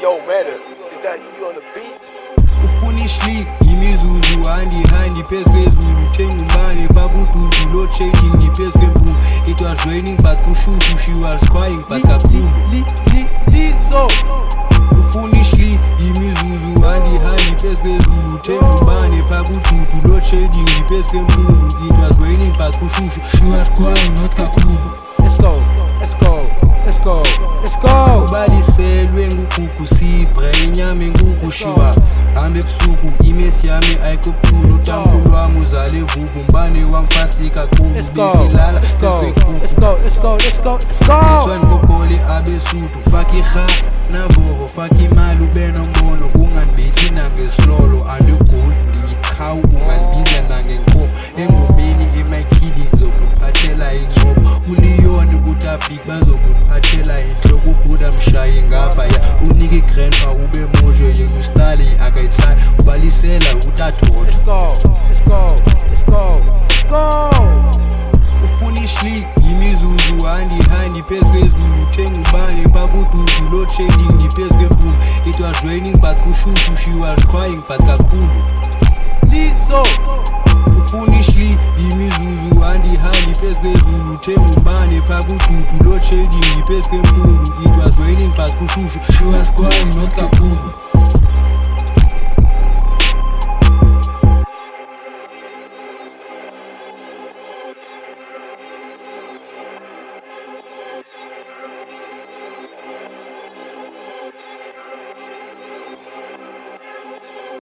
Yo, Meta, is that you on the beat? Ufunishli imizuzu handi phezu kwezulu thenga umbane pabududu load shedding phezu kwempungu. It was raining but kushushu, she was crying but kakhulu Lizzo. Ufunishli imizuzu handi phezu kwezulu thenga umbane pabududu load shedding phezu kwempungu. It was raining but kushushu, she was crying not kakhulu. Let's go. Ubaliselwe ngukuku sibre inyama ngukushiwa hambe ebusuku imesi yami ayikophulu utamkhulu wami uzale vuvu mbane wamfasti kakhulu bisilala let's go ithwani kokole abesudu faka iha navoro faka imali ube nombono ungandibethi nangesilolo andegold ndiyikhawu ungandibiza nangenkomo engomeni emakhili ngizokuphathela ingcobo uliyoni kutabhik bazokuphathela inhloko ubhuda mshaye ngaphaya unike igrandpa ube mojo yena ustali akayithanda ubalisela utathoto let's go Ufunishli imizuzu handi phezu kwezulu thenga umbane pabududu load shedding phezu kwempungu. It was raining but kushushu, she was crying but kakhulu Lizzo. Ufunishli imizuzu handi phezu kwezulu thenga umbane pabududu load shedding phezu kwempungu. It was raining but kushushu, she was crying not kakhulu